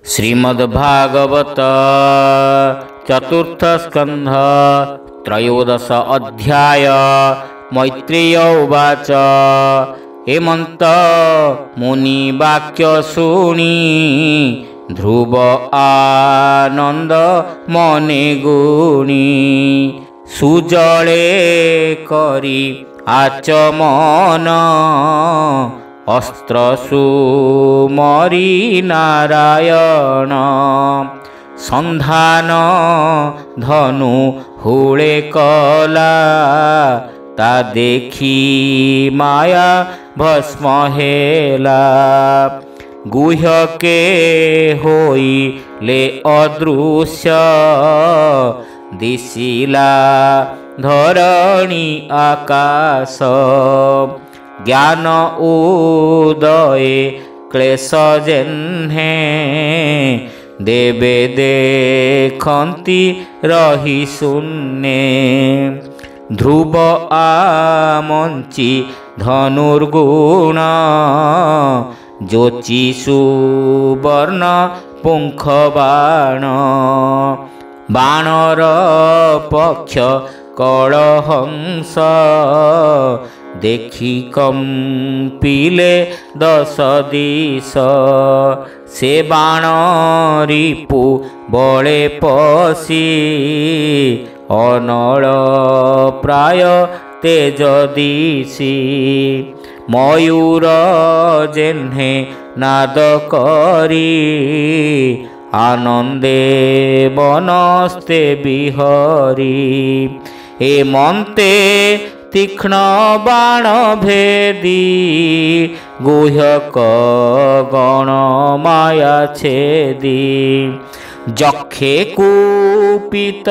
श्रीमद्भागवत चतुर्थ स्कंध त्रयोदश अध्याय। मैत्रेय उवाच। हेमंत मुनि वाक्य शुणी ध्रुव आनंद मने गुणी सुजले करी आचमन अस्त्र सुमरी नारायण संधान धनु हुळे कला ता देखी माया भस्म हेला गुह्यके होइले अदृश्य दिशिला धरणी आकाश ज्ञान उदय क्लेश जेन्हे देवे देखंती रही शून्ये ध्रुव आमंची धनुर्गुण जोची सुवर्ण पुंख बाण बाणर पक्ष कलहंस देखी कंपिले दश दिश से बाण रिपु बळे पशी अनल प्राय तेज दिशी मयूर जेन्हे नाद करी आनंदे बनस्ते बिहरी हेमंते तीक्ष्ण बाण भेदी गुह्यक गण माया छेदी जक्षे कुपित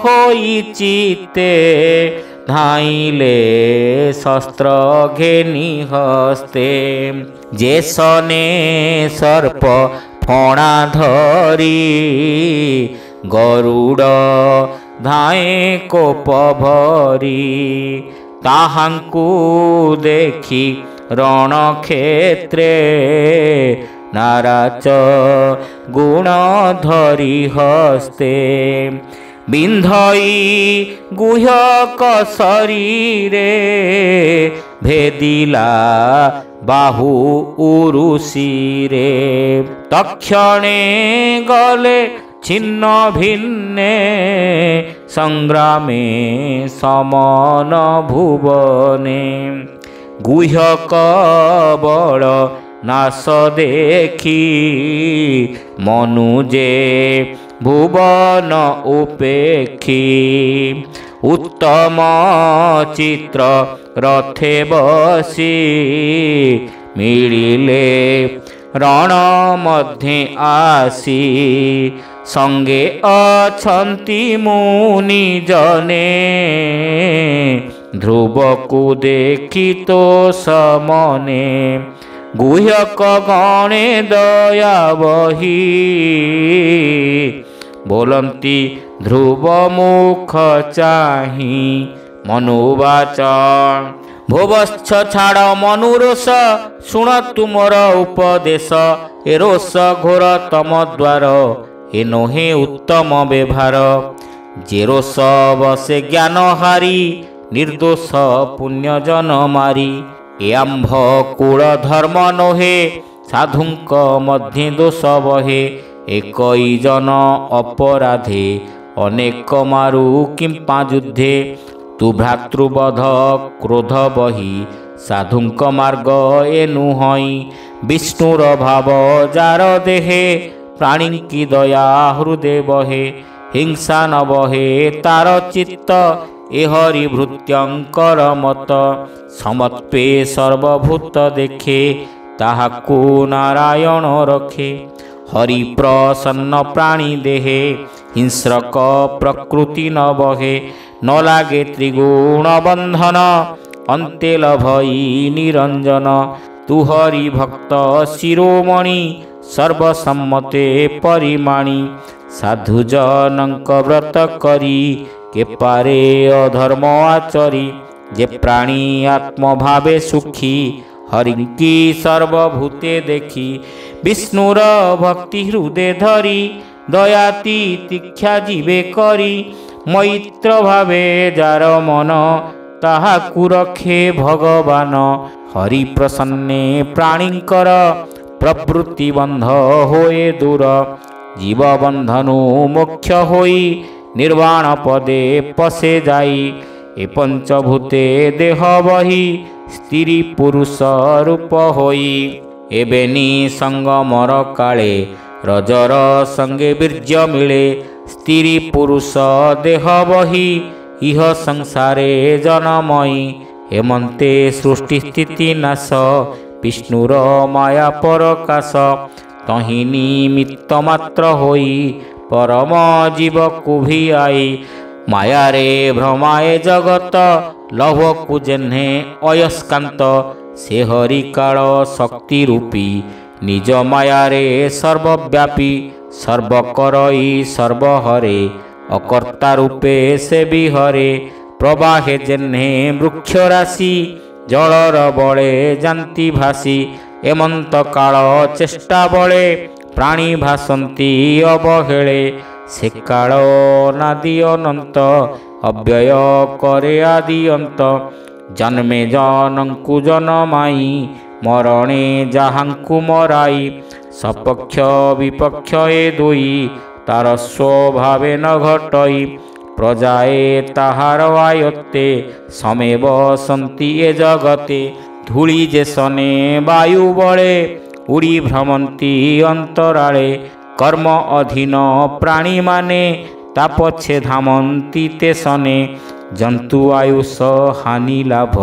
होई चित्ते धाइले शस्त्र घेनी हस्ते जेसने सर्प फणा धरी गरुड़ धाए कोप भरी ताहांकु देखी रण क्षेत्रे नाराच गुण धरी हस्ते बिंधई गुह्यक शरीरे भेदिला बाहु उरुशिरे तक्षणे गले छिन्न भिन्ने संग्रामे समन भुवने गुह्यक बल नाश देखी मनुजे भुवन उपेक्षी उत्तम चित्र रथे बसी मिलिले रण मध्ये आसी संगे अछंती मुनि जने ध्रुव को देखी तो समने गुह्यक गणे दया बही बोलंती ध्रुव मुख चाही मनुवाच भोवश्च छाड़ मनुरोष शुण तुमर उपदेश ए रोष घोर तम द्वार ए नोहे उत्तम व्यवहार जे रोष बसे ज्ञान हारी निर्दोष पुण्य जन मारी ए आंभ कूल धर्म नोहे साधुंक मध्य दोष बहे एकई जन अपराधे अनेक मारु किंपा युद्धे तु भ्रातृवध क्रोध बही साधुंक मार्ग ए नुहई विष्णुर भाव जार देहे प्राणी की दया हृदय बहे हिंसा न बहे तार चित्त ए हरि भृत्यंकर मत समत्वे सर्वभूत देखे ताहाकु नारायण रखे हरि प्रसन्न प्राणी देहे हिंस्रक प्रकृति न बहे न लागे त्रिगुण बंधन अंते लभई निरंजन तु हरि भक्त शिरोमणि सर्वसम्मते परिमाणी साधुजनक व्रत करी के पारे अधर्म आचरी जे प्राणी आत्मभावे सुखी हरिंकी सर्वभूते देखी विष्णुर भक्ति हृदय धरी दयाति तीक्षा जीवे करी मैत्र भावे जार मन ताहाकु रखे भगवान हरि प्रसन्ने प्राणींकर प्रवृत्ति बंध होए दूर जीव बंधनु मोक्ष होई निर्वाण पदे पसे जाई ए पंचभूते देह बही स्त्री पुरुष रूप होई एबेनी संगमर काले रजर संगे बीर्य मिले स्त्री पुरुष देह बही इह संसारे जनमयी हेमंते सृष्टि स्थिति नाश विष्णुर माया परकाश तहि निमित्त मात्र होई परम जीव को भी आई माया रे भ्रमाए जगत लभ को जेन्हे अयस्कांत से हरि काल शक्ति रूपी निज माया रे सर्वव्यापी सर्वकरई सर्वहरे अकर्ता रूपे से भी हरे प्रवाहे जेन्हे वृक्ष राशि जलर बले जांति भासी एमंत काल चेष्टा बले प्राणी भासंती अवहेले से काल नादि अनंत अव्यय करे आदि अंत जन्मे जनंकु जनमाई मरणे जहांकु मराई सपक्ष विपक्ष ए दुई तार स्वभावे न घटई प्रजाए ताहार आयत्ते समेव सन्ति ए जगते धूली जे सने वायु बले उड़ी भ्रमंती अंतराले कर्म अधीन प्राणी माने तापछे धामंती ते सने जंतु आयुष हानि लाभ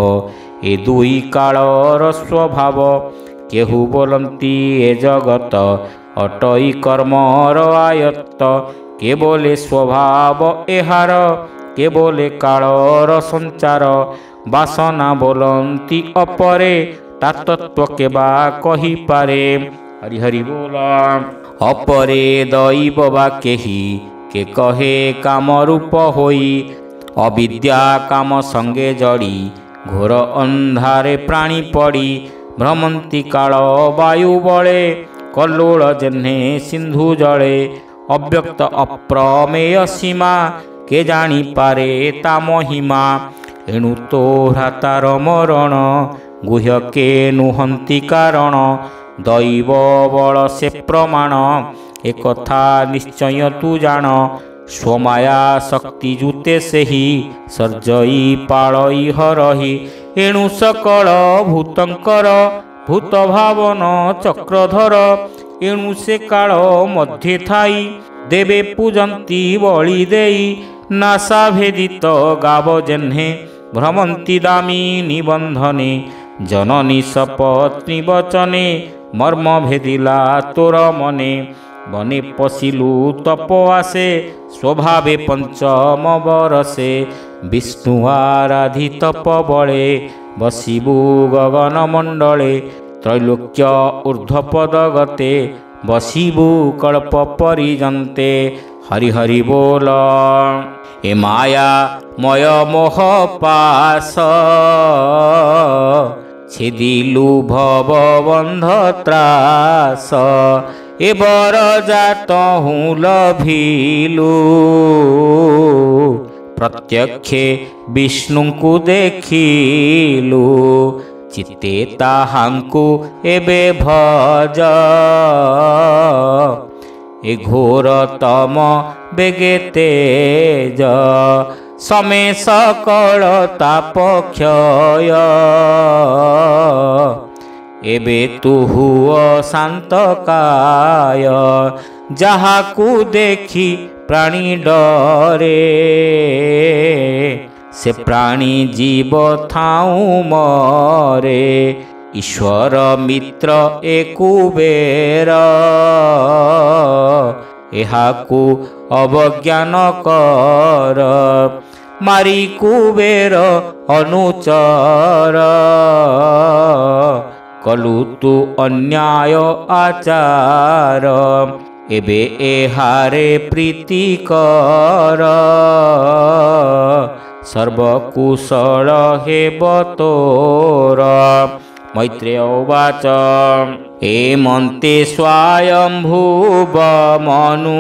ए दुई कालर स्वभाव केहू बोलंती ए जगत अटई कर्मर आयत्त केवले स्वभाव एहार केवले कालर संचार बासना बोलंती अपरे तातत्व केबा कही पारे हरि हरि बोला अपरे दैव बा केही के कहे काम रूप होई अविद्या काम संगे जड़ी घोर अंधारे प्राणी पड़ी भ्रमंती काल वायु बले कल्लोल जेन्हे सिंधु जले अव्यक्त अप्रमेय सीमा के जानी पारे ता महिमा एणु तो भ्रातार मरण गुह्य के नुहंती कारण दैव बल से प्रमाण एक कथा निश्चय तू जान स्वमाया शक्ति जुते से ही सर्जई पालई हरही एणु सकल भूतंकर भूत भावन चक्रधर एणु से काल मध्य थाई देवे पूजंती बलि देई नासा भेदित गाव जेन्हे भ्रमंती दामी निबंधने जननी सपत्नी वचने मर्म भेदिला तोर मने बने पशिलु तपवासे स्वभावे पंचम बरसे विष्णु आराधि तप बले बसिबु गगन मंडले त्रैलोक्य ऊर्ध्वपद गते बसिबु कल्प परिजन्ते हरि हरि बोल ए माया मय मोह पास छेदिलु भव बंध त्रास ए बर जात हूँ लभिलु प्रत्यक्षे विष्णु को देखिलु चित्ते ताहांकु एबे भज ए घोर तम बेगे तेज समे सकल ताप क्षय एबे तु हुओ शांत काय जाहाकु देखी प्राणी डरे से प्राणी जीव थाऊ मरे ईश्वर मित्र एकुबेर एहाकु अवज्ञान कर मारी कुबेर अनुचर कलु तु अन्याय आचार एबे एहारे प्रीति कर सर्वकुशल हेब तोर मैत्रेय उवाच एमन्ते स्वायम्भुव मनु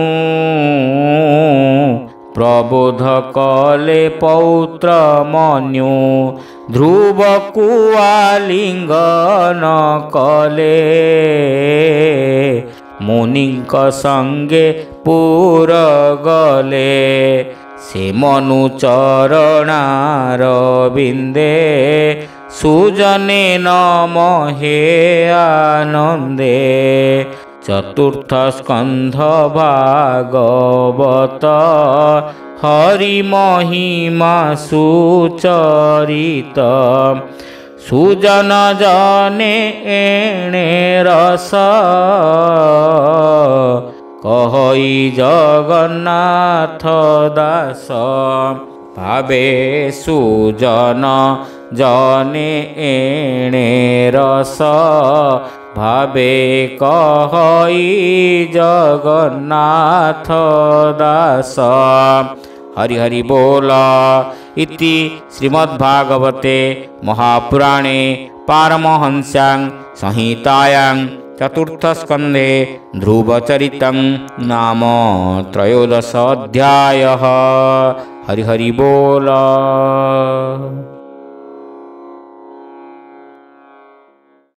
प्रबोध कले पौत्र मन्यु ध्रुवकुआलिङ्गन कले मुनिଙ୍କ संगे पुर गले से मनु चरणार बिंदे सुजने नमहे आनंदे। चतुर्थ स्कंध भागवत हरि महिमा सुचरित सुजन जने एणे रस कहई जगन्नाथ दास भावे सुजन जने एणे रस भावे कहई जगन्नाथ दास। हरि हरि बोल। इति श्रीमद्भागवते महापुराणे पारमहंस्यां संहितायां चतुर्थस्कन्धे ध्रुवचरितं नाम त्रयोदश अध्यायः। हरि हरि बोल।